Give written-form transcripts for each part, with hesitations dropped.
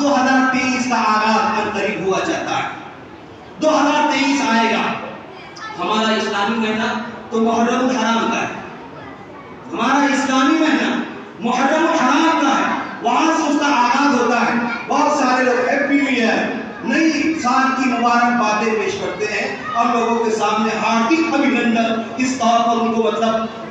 2023 کا آغاز ان قریب ہوا جاتا ہے. 2023 آئے گا. ہمارا اسلامی مہینہ تو محرم الحرام کا ہے. ہمارا اسلامی مہینہ محرم الحرام کا ہے. وہاں سے اس کا آغاز ہوتا ہے. بہت سارے لوگ ہیپی نیو ایئر, نئی سال کی مبارک باتیں پیش کرتے ہیں اور لوگوں کے سامنے ہاردک ابھینندن اس طور پر ان کو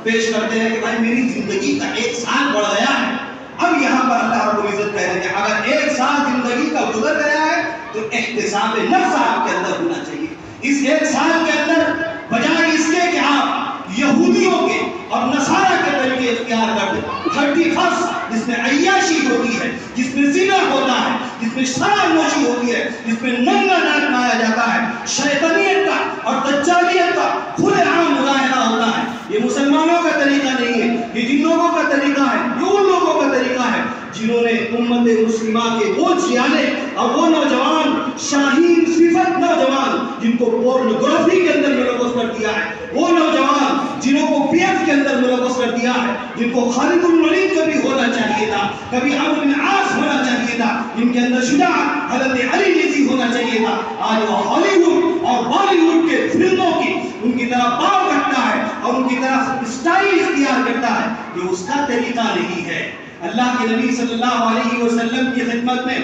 پیش کرتے ہیں کہ بھائی میری زندگی کا 1 سال بڑھ گیا ہے. اب یہاں پر اللہ رب العزت کہہ رہے ہیں کہ اگر 1 سال زندگی کا گزر گیا ہے تو احتساب نفس آپ کے اندر ہونا چاہیے. اس 1 سال کے اندر بجائے اس کے کہ آپ یہودیوں کے اور نصارہ کے طریقے اختیار کر دیں, 31 جس میں عیاشی ہوتی ہے, جس میں زنا ہوتا ہے, جس میں شراب نوشی ہوتی ہے, جس میں ننگا ناچ گایا جاتا ہے, شیطانیت کا اور دجالیت کا کھلے عام مظاہرہ ہوتا ہے, یہ مسلمانوں کا طریقہ نہیں ہے, یہ جن لوگوں کا طریقہ ہے, یہ ان لوگوں کا طریقہ ہے جنہوں نے امت مسلمہ کے وہ جیانے اور وہ نوجوان شاہین صفت نوجوان جن کو پورنوگرافی کے اندر ملوث کر دیا ہے, وہ نوجوان جنہوں کو پی ایف کے اندر ملوث کر دیا ہے, جن کو خالد بن ولید کبھی ہونا چاہیے تھا, کبھی عمرو بن عاص ہونا چاہیے تھا, جن کے اندر شجاعت حضرت علی جیسی ہونا چاہیے تھا, آج وہ ہالی ووڈ اور بالی ووڈ کے فلموں کی ان کی طرح پاؤ رکھتا ہے اور ان کی طرح اسٹائل اختیار کرتا ہے. یہ اس کا طریقہ نہیں ہے. اللہ کے نبی صلی اللہ علیہ وسلم کی خدمت میں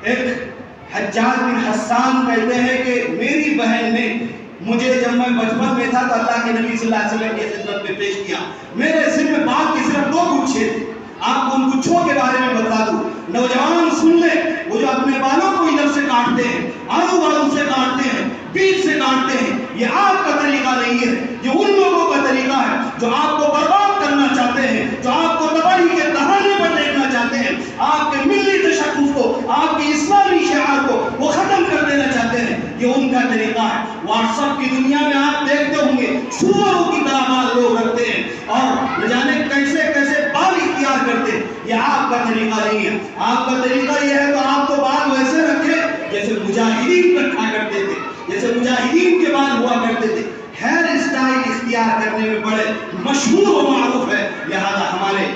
ایک حجاج بن حسان کہتے ہیں کہ میری بہن نے مجھے جب میں بچپن میں تھا تو اللہ کے نبی صلی اللہ علیہ وسلم کی خدمت میں پیش کیا. میرے سر میں بال کے صرف 2 گچھے تھے. آپ کو ان گچھوں کے بارے میں بتا دوں, نوجوان سن لے, وہ جو اپنے بالوں کو ادھر سے کاٹتے ہیں, آلو بالوں سے کاٹتے ہیں, بیچ سے کاٹتے ہیں, یہ آپ کا طریقہ نہیں ہے. یہ ان لوگوں کا طریقہ ہے جو آپ کو برباد کرنا چاہتے ہیں, جو آپ کو تباہی کے دہانے پر دیکھنا چاہتے ہیں, آپ کے ملی تشخص کو, آپ کے اسلامی شعار کو وہ ختم کر دینا چاہتے ہیں. یہ ان کا طریقہ ہے. واٹس ایپ کی دنیا میں آپ دیکھتے ہوں گے سوروں کی طرح بال لوگ رکھتے ہیں اور نہ جانے کیسے کیسے بال اختیار کرتے ہیں. یہ آپ کا طریقہ نہیں ہے. آپ کا طریقہ یہ ہے تو آپ تو بال ویسے رکھے جیسے مجاہدین رکھا کرتے تھے, جیسے مجاہدین کے بال ہوا کرتے تھے. ہیئر اسٹائل اختیار کرنے میں بڑے مشہور و معروف ہے. لہذا ہمارے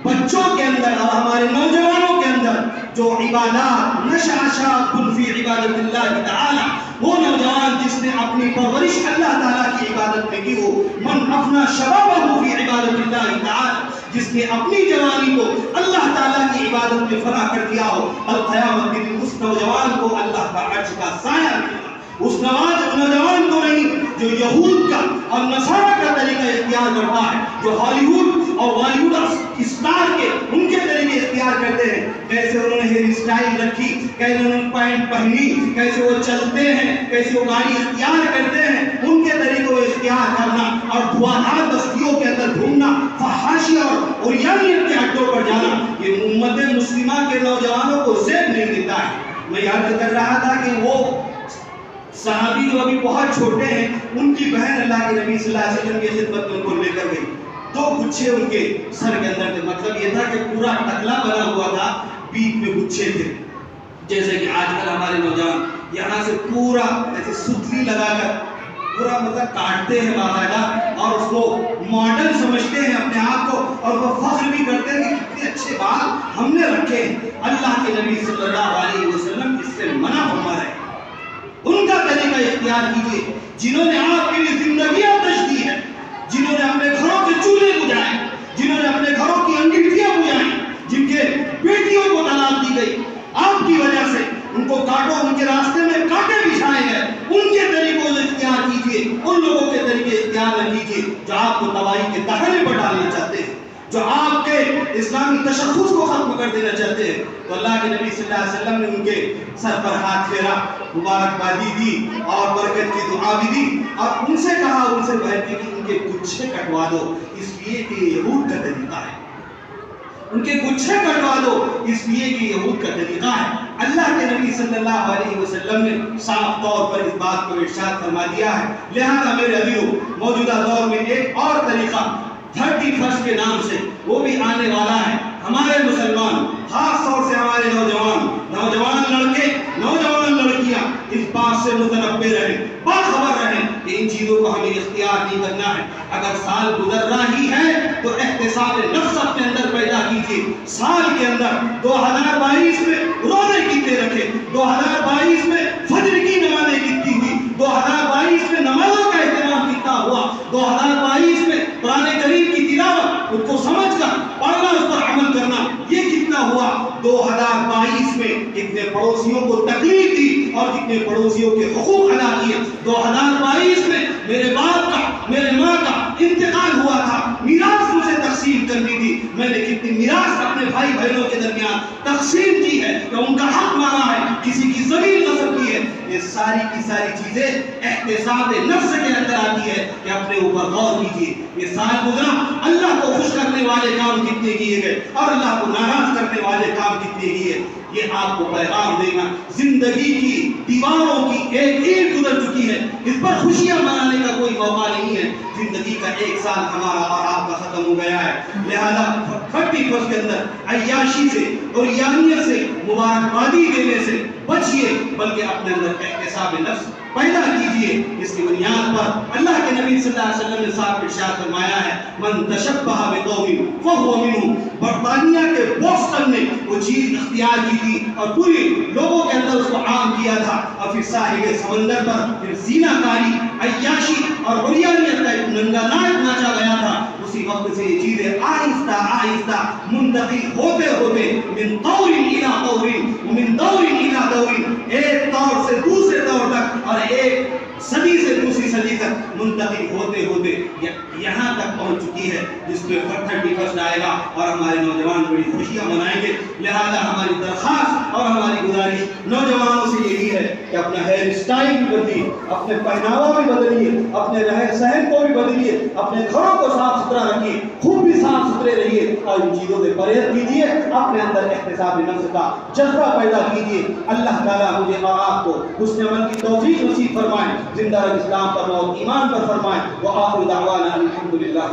بچوں کے اندر اور ہمارے نوجوانوں کے اندر جو عبادات نشأ شاب فی عبادت اللہ تعالی, وہ نوجوان جس نے اپنی پرورش اللہ تعالیٰ کی عبادت میں کی ہو, من افنا شبابہ فی عبادت اللہ تعالی, جس نے اپنی جوانی کو اللہ تعالیٰ کی عبادت میں فنا کر دیا ہو, القیامت کے دن اس نوجوان کو اللہ کا عرش کا سایہ ملے گا. اس نوجوان کو نہیں جو یہود کا اور نصارہ کا طریقہ اختیار کرتا ہے, جو ہالی ووڈ اور بالی ووڈ اسٹار کے ان کے طریقے اختیار کرتے ہیں. کیسے انہوں نے ہیئر اسٹائل رکھی, کیسے انہوں نے پینٹ پہنی, کیسے وہ چلتے ہیں, کیسے وہ گاڑی اختیار کرتے ہیں, ان کے طریقوں کو اختیار کرنا اور دھواں بستیوں کے اندر گھومنا, فحاشی اور عریانیت کے اڈوں پر جانا, یہ امت مسلمہ کے نوجوانوں کو زیب نہیں دیتا ہے. میں یاد کر رہا تھا کہ وہ صحابی جو ابھی بہت چھوٹے ہیں, ان کی بہن اللہ کے نبی صلی اللہ علیہ وسلم کی خدمت میں ان کو لے کر گئی. 2 گچھے ان کے سر کے اندر تھے. مطلب یہ تھا کہ پورا ٹکلا بنا ہوا تھا, بیچ میں گچھے تھے. جیسے کہ آج کل ہمارے نوجوان یہاں سے پورا ایسے ستلی لگا کر پورا مطلب کاٹتے ہیں باقاعدہ اور اس کو ماڈرن سمجھتے ہیں اپنے آپ کو, اور وہ فخر بھی کرتے ہیں کہ کتنے اچھے بال ہم نے رکھے ہیں. اللہ کے نبی صلی اللہ علیہ وسلم اس سے منع فرما رہے ہیں. ان کا طریقہ اختیار کیجئے جنہوں نے آپ کے لیے زندگیاں تش دی ہیں, جنہوں نے اپنے گھروں کے چولہے بجھائے, جنہوں نے اپنے گھروں کی انگیٹھیاں بجھائیں, جن کے بیٹیوں کو طلاق دی گئی آپ کی وجہ سے, ان کو کاٹو, ان کے راستے میں کانٹے بچھائے گئے. ان کے طریقوں سے اختیار کیجئے, ان لوگوں کے طریقے اختیار نہ کیجئے جو آپ کو تباہی کے دہانے پر ڈالنا چاہتے ہیں, جو آپ کے اسلامی تشخص کو ختم کر دینا چاہتے ہیں. تو اللہ کے نبی صلی اللہ علیہ وسلم نے ان کے سر پر ہاتھ پھیرا, مبارکبادی دی اور برکت کی دعا بھی دی, اور ان سے کہا, ان سے کہتے کہ ان کے گچھے کٹوا دو, اس لیے کہ یہود کا طریقہ ہے. ان کے گچھے کٹوا دو اس لیے کہ یہود کا طریقہ ہے. اللہ کے نبی صلی اللہ علیہ وسلم نے صاف طور پر اس بات کو ارشاد فرما دیا ہے. لہذا میرے عزیزو, موجودہ دور میں ایک اور طریقہ 31 کے نام سے وہ بھی آنے والا ہے. ہمارے مسلمان, خاص طور سے ہمارے نوجوان لڑکے, نوجوان لڑکیاں اس بات سے متنبہ رہیں, باخبر رہیں کہ ان چیزوں کو ہمیں اختیار نہیں کرنا ہے. اگر سال گزر رہا ہی ہے تو احتساب نفس اپنے اندر پیدا کیجیے. سال کے اندر 2022 میں رونے کی کتنے رکھے. 2022 میں فجر کی نمازیں کتنی ہوئی, 2022 میں نمازوں کا اہتمام کتنا ہوا, 2022 میں قرآن کریم کی تلاوت, اس کو سمجھ کر پڑھنا, اس پر عمل کرنا, یہ کتنا ہوا. 2022 میں کتنے پڑوسیوں کو تکلیف دی اور کتنے پڑوسیوں کے حقوق ادا کیے. 2022 میں میرے باپ کا, میرے ماں کا انتقال ہوا تھا, میراث مجھے تقسیم کرنی تھی, میں نے کتنی میراث اپنے بھائی بہنوں کے درمیان تقسیم کی ہے, کہ ان کا حق مارا ہے, کسی کی زمین غصب کی ہے. یہ ساری کی ساری چیزیں احتساب نفس کے اندر آتی ہے کہ اپنے اوپر غور کیجیے. یہ سال گزرا, اللہ کو خوش کرنے والے کام کتنے کیے گئے اور اللہ کو ناراض کرنے والے کام کتنے کیے. یہ آپ کو پیغام دے گا. زندگی کی دیواروں کی ایک اینٹ گزر چکی ہے, اس پر خوشیاں منانے کا کوئی موقع نہیں ہے. زندگی کا ایک سال ہمارا اور آپ کا ختم ہو گیا ہے. لہذا 31 کے اندر عیاشی سے اور یانیت سے, مبارکبادی دینے سے بچیے, بلکہ اپنے اندر احتساب نفس پیدا کیجئے. اس کی بنیاد پر اللہ کے نبی صلی اللہ علیہ وسلم نے صاحب ارشاد فرمایا ہے, من تشبہ بقوم فہو منہم. برطانیہ کے بوسٹن نے وہ چیز اختیار کی تھی اور پوری لوگوں کے اندر اس کو عام کیا تھا, اور پھر ساحل سمندر پر پھر زینہ کاری, عیاشی اور عریانیت کا ایک ننگا نائٹ ناچا گیا تھا. اسی وقت سے یہ چیزیں آہستہ آہستہ منتقل ہوتے ہوتے من طور الی طور, من دور الی دور, ایک دور سے دوسرے دور تک اور ایک صدی سے دوسری صدی تک منتقل ہوتے ہوتے یہاں تک پہنچ چکی ہے جس میں 31 آئے گا اور ہمارے نوجوان بڑی خوشیاں منائیں گے. لہذا ہماری درخواست اور ہماری گزارش نوجوانوں سے یہی ہے کہ اپنا ہیئر اسٹائل بھی بدلیے, اپنے پہناوا بھی بدلیے, اپنے رہن سہن کو بھی بدلیے, اپنے گھروں کو صاف ستھرا رکھیے, خود بھی صاف ستھرے رہیے اور ان چیزوں سے پرہیز کیجیے. اپنے اندر احتساب نفس کا جذبہ پیدا کیجیے. اللہ تعالیٰ مجھے اور آپ کو حسن عمل کی توفیق نصیب فرمائے, زندہ رہ اسلام پر اور ایمان پر فرمائے. وآخر دعوانا الحمدللہ.